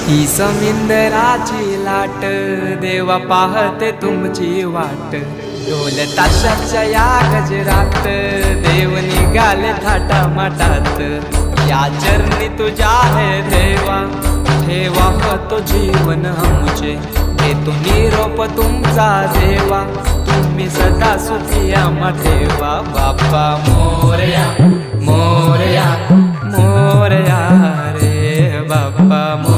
ही समिंदराची लाट देवा पाहते तुमची वाट। ढोल ताशाच्या या गजरात देव निघाले थाटामाटात। या चरणी तुझ्या है देवा ठेवा तो जीवन आमचे। घेतो निरोप तुमचा देवा तुम्ही सदा सुखी आम्हा ठेवा। बाप्पा मोरया मोरया मोरया रे बाप्पा मोरया।